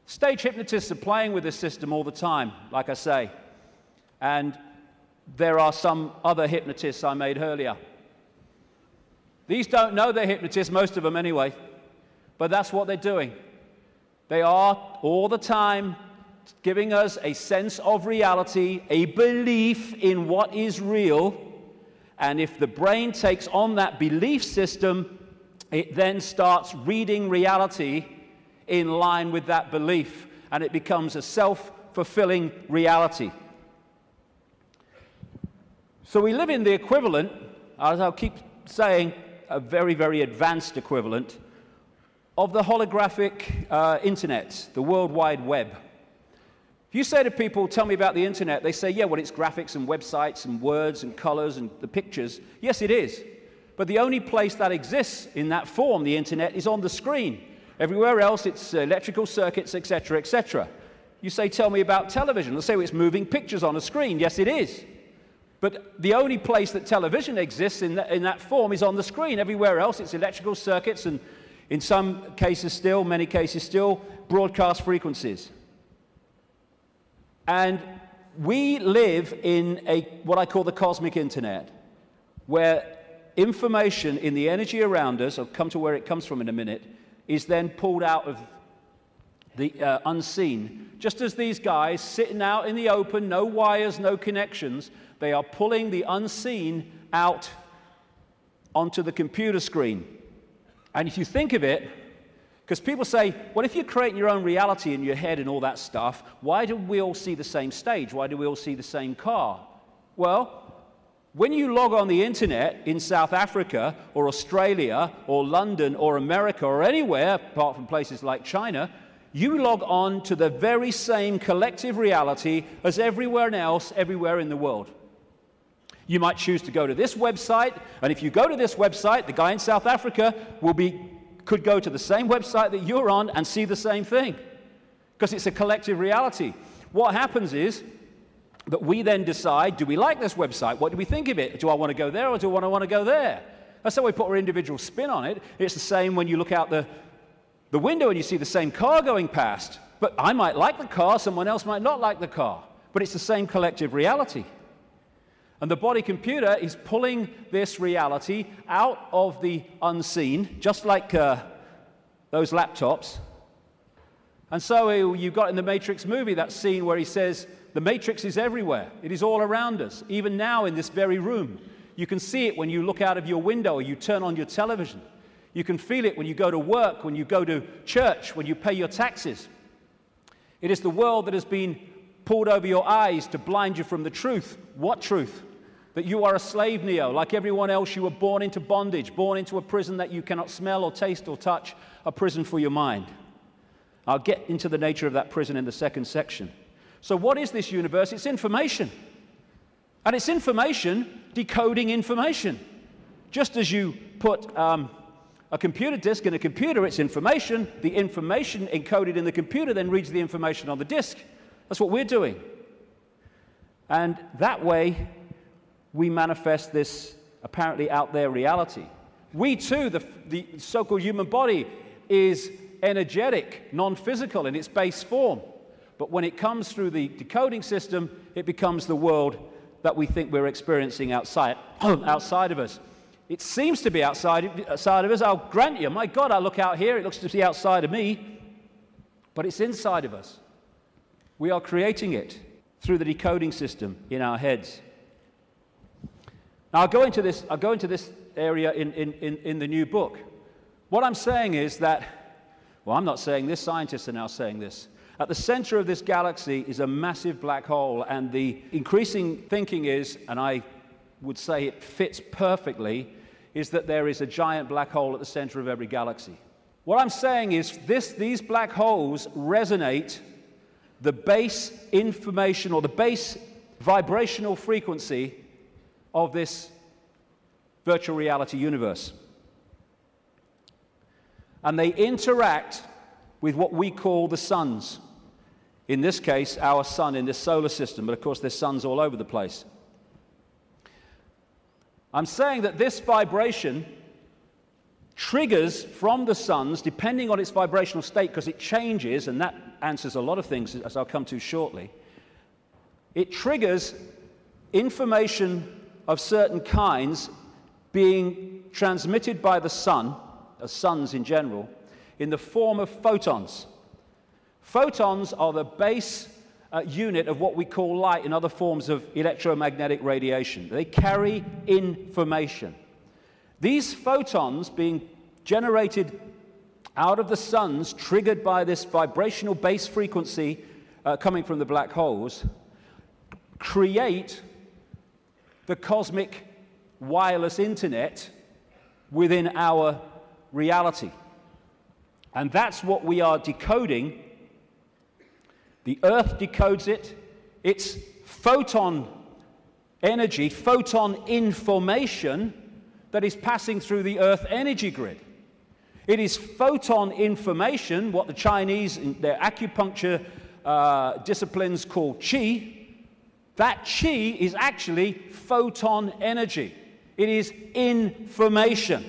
Stage hypnotists are playing with this system all the time, like I say. And there are some other hypnotists I made earlier. These don't know they're hypnotists, most of them anyway, but that's what they're doing. They are all the time giving us a sense of reality, a belief in what is real, and if the brain takes on that belief system, it then starts reading reality in line with that belief, and it becomes a self-fulfilling reality. So we live in the equivalent, as I'll keep saying, a very, very advanced equivalent of the holographic internet, the World Wide Web. If you say to people, tell me about the internet, they say, yeah, well, it's graphics and websites and words and colors and the pictures. Yes, it is. But the only place that exists in that form, the internet, is on the screen. Everywhere else, it's electrical circuits, etc., etc. You say, tell me about television. They'll say, well, it's moving pictures on a screen. Yes, it is. But the only place that television exists in that form is on the screen. Everywhere else, it's electrical circuits and, in some cases still, many cases still, broadcast frequencies. And we live in what I call the cosmic internet, where information in the energy around us, I'll come to where it comes from in a minute, is then pulled out of the unseen. Just as these guys sitting out in the open, no wires, no connections, they are pulling the unseen out onto the computer screen. And if you think of it, because people say, well, if you're creating your own reality in your head and all that stuff, why do we all see the same stage? Why do we all see the same car? Well, when you log on the internet in South Africa or Australia or London or America or anywhere, apart from places like China, you log on to the very same collective reality as everywhere else, everywhere in the world. You might choose to go to this website, and if you go to this website, the guy in South Africa could go to the same website that you're on and see the same thing, because it's a collective reality. What happens is that we then decide, do we like this website? What do we think of it? Do I want to go there or do I want to go there? That's how we put our individual spin on it. It's the same when you look out the window and you see the same car going past. But I might like the car, someone else might not like the car. But it's the same collective reality. And the body computer is pulling this reality out of the unseen, just like those laptops. And so you got in the Matrix movie that scene where he says, the Matrix is everywhere. It is all around us, even now in this very room. You can see it when you look out of your window or you turn on your television. You can feel it when you go to work, when you go to church, when you pay your taxes. It is the world that has been pulled over your eyes to blind you from the truth. What truth? That you are a slave, Neo. Like everyone else, you were born into bondage, born into a prison that you cannot smell or taste or touch, a prison for your mind. I'll get into the nature of that prison in the second section. So what is this universe? It's information. And it's information decoding information. Just as you put a computer disk in a computer, it's information. The information encoded in the computer then reads the information on the disk. That's what we're doing. And that way, we manifest this apparently out there reality. We too, the so-called human body, is energetic, non-physical in its base form. But when it comes through the decoding system, it becomes the world that we think we're experiencing outside of us. It seems to be outside of us. I'll grant you, my God, I look out here, it looks to be outside of me, but it's inside of us. We are creating it through the decoding system in our heads. Now, I'll go into this area in the new book. What I'm saying is that, well, I'm not saying this, scientists are now saying this. At the center of this galaxy is a massive black hole, and the increasing thinking is, and I would say it fits perfectly, is that there is a giant black hole at the center of every galaxy. What I'm saying is these black holes resonate the base information or the base vibrational frequency of this virtual reality universe. And they interact with what we call the suns. In this case, our sun in this solar system, but of course there's suns all over the place. I'm saying that this vibration triggers from the suns, depending on its vibrational state, because it changes, and that answers a lot of things, as I'll come to shortly. It triggers information of certain kinds being transmitted by the sun, suns in general, in the form of photons. Photons are the base unit of what we call light and other forms of electromagnetic radiation. They carry information. These photons being generated out of the suns, triggered by this vibrational base frequency coming from the black holes, create the cosmic wireless internet within our reality. And that's what we are decoding. The Earth decodes it. It's photon energy, photon information that is passing through the Earth energy grid. It is photon information, what the Chinese in their acupuncture disciplines call qi. That qi is actually photon energy. It is information,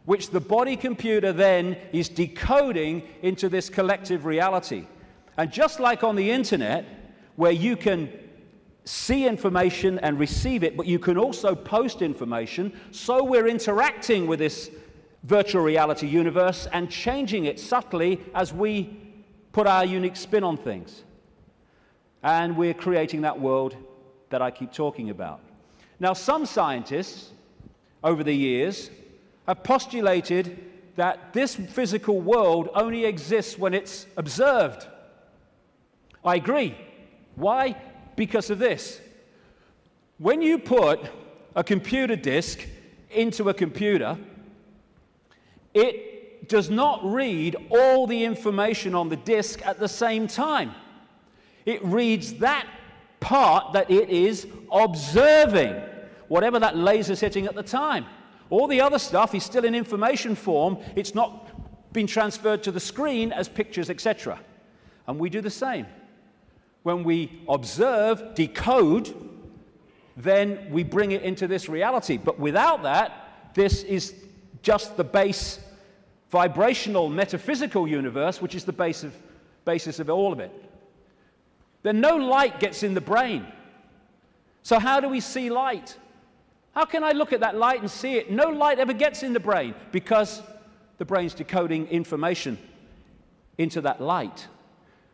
which the body computer then is decoding into this collective reality. And just like on the internet, where you can see information and receive it, but you can also post information, so we're interacting with this virtual reality universe and changing it subtly as we put our unique spin on things. And we're creating that world that I keep talking about. Now, some scientists over the years have postulated that this physical world only exists when it's observed. I agree. Why? Because of this. When you put a computer disk into a computer, it does not read all the information on the disk at the same time. It reads that part that it is observing, whatever that laser's hitting at the time. All the other stuff is still in information form. It's not been transferred to the screen as pictures, etc. And we do the same. When we observe, decode, then we bring it into this reality. But without that, this is just the base vibrational metaphysical universe, which is the basis of all of it. Then no light gets in the brain. So how do we see light? How can I look at that light and see it? No light ever gets in the brain because the brain's decoding information into that light.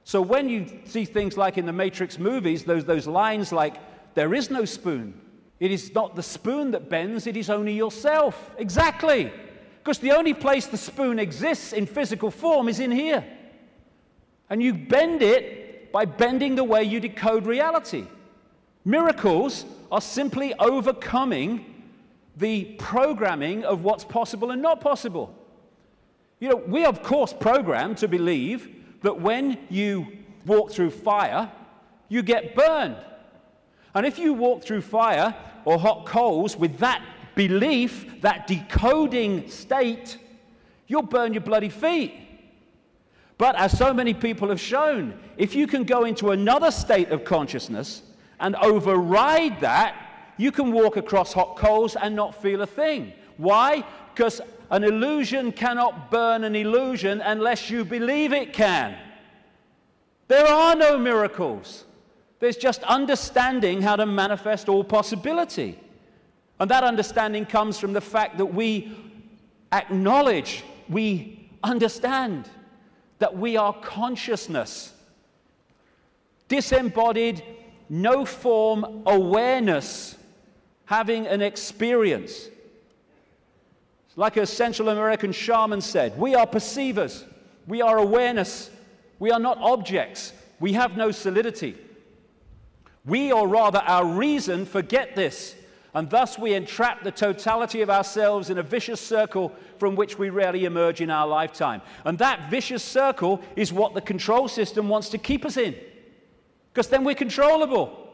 So when you see things like in the Matrix movies, those lines like, there is no spoon. It is not the spoon that bends, it is only yourself. Exactly. Because the only place the spoon exists in physical form is in here. And you bend it by bending the way you decode reality. Miracles are simply overcoming the programming of what's possible and not possible. You know, we are, of course, programmed to believe that when you walk through fire, you get burned. And if you walk through fire or hot coals with that belief, that decoding state, you'll burn your bloody feet. But as so many people have shown, if you can go into another state of consciousness and override that, you can walk across hot coals and not feel a thing. Why? Because an illusion cannot burn an illusion unless you believe it can. There are no miracles. There's just understanding how to manifest all possibility. And that understanding comes from the fact that we acknowledge, we understand that we are consciousness. Disembodied, no form awareness, having an experience. Like a Central American shaman said, we are perceivers, we are awareness, we are not objects, we have no solidity. We, or rather our reason, forget this, and thus we entrap the totality of ourselves in a vicious circle from which we rarely emerge in our lifetime. And that vicious circle is what the control system wants to keep us in, because then we're controllable.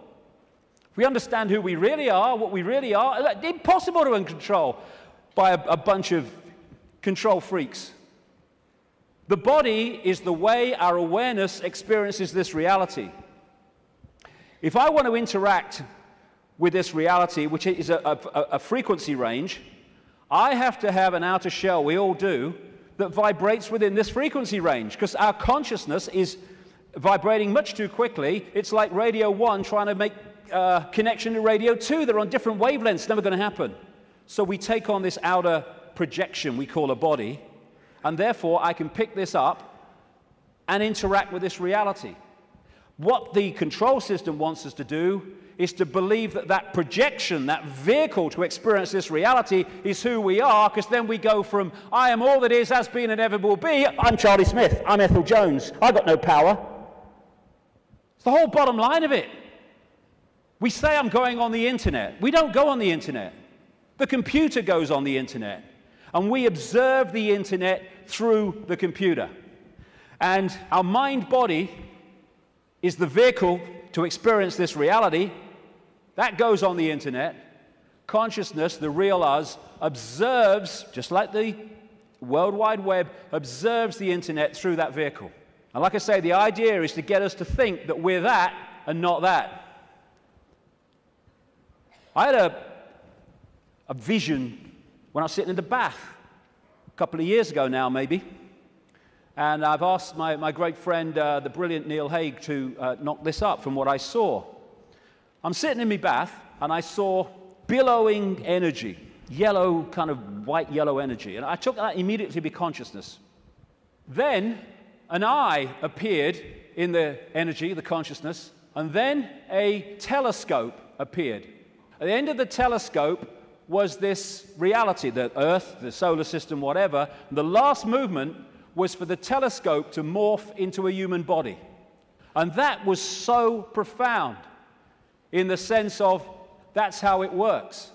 If we understand who we really are, what we really are, it's impossible to control by a bunch of control freaks. The body is the way our awareness experiences this reality. If I want to interact with this reality, which is a frequency range, I have to have an outer shell, we all do, that vibrates within this frequency range, because our consciousness is vibrating much too quickly. It's like radio 1 trying to make connection to radio 2. They're on different wavelengths. It's never going to happen. So we take on this outer projection we call a body, and therefore I can pick this up and interact with this reality. What the control system wants us to do is to believe that that projection, that vehicle to experience this reality is who we are, because then we go from, I am all that is, has been, and ever will be, I'm Charlie Smith, I'm Ethel Jones, I've got no power. It's the whole bottom line of it. We say I'm going on the internet. We don't go on the internet. The computer goes on the internet. And we observe the internet through the computer. And our mind-body is the vehicle to experience this reality. That goes on the internet. Consciousness, the real us, observes, just like the World Wide Web, observes the internet through that vehicle. And like I say, the idea is to get us to think that we're that and not that. I had a vision when I was sitting in the bath a couple of years ago now, maybe. And I've asked my great friend, the brilliant Neil Haig, to knock this up from what I saw. I'm sitting in my bath, and I saw billowing energy, yellow, kind of white-yellow energy. And I took that immediately to be consciousness. Then an eye appeared in the energy, the consciousness, and then a telescope appeared. At the end of the telescope was this reality, the Earth, the solar system, whatever. The last movement was for the telescope to morph into a human body. And that was so profound in the sense of that's how it works.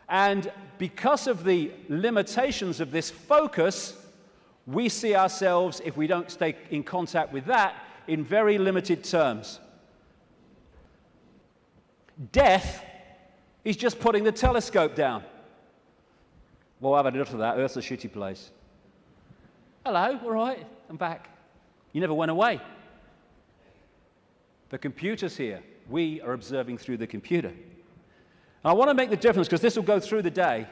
And because of the limitations of this focus, we see ourselves, if we don't stay in contact with that, in very limited terms. Death is just putting the telescope down. Well, I've had enough of that. Earth's a shitty place. Hello, all right, I'm back. You never went away. The computer's here. We are observing through the computer. And I want to make the difference, because this will go through the day,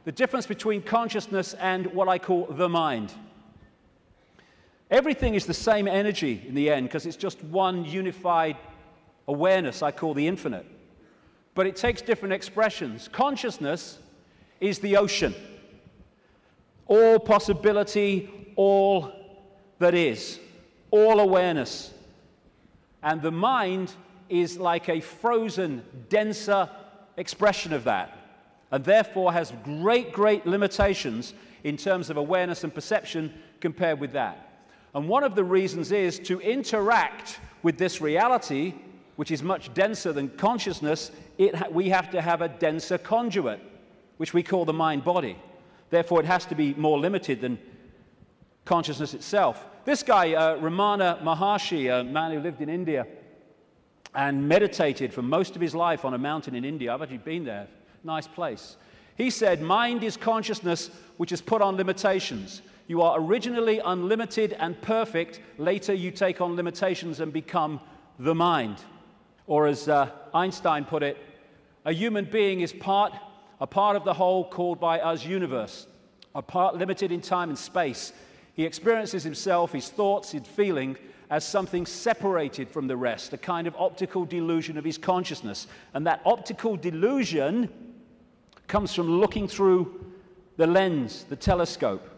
the difference between consciousness and what I call the mind. Everything is the same energy in the end, because it's just one unified awareness I call the infinite. But it takes different expressions. Consciousness is the ocean. All possibility, all that is, all awareness. And the mind is like a frozen, denser expression of that, and therefore has great, great limitations in terms of awareness and perception compared with that. And one of the reasons is to interact with this reality, which is much denser than consciousness, we have to have a denser conduit, which we call the mind-body. Therefore, it has to be more limited than consciousness itself. This guy, Ramana Maharshi, a man who lived in India and meditated for most of his life on a mountain in India. I've actually been there. Nice place. He said, mind is consciousness which is put on limitations. You are originally unlimited and perfect. Later, you take on limitations and become the mind. Or as Einstein put it, a human being is a part of the whole called by us universe, a part limited in time and space. He experiences himself, his thoughts, his feeling, as something separated from the rest, a kind of optical delusion of his consciousness. And that optical delusion comes from looking through the lens, the telescope.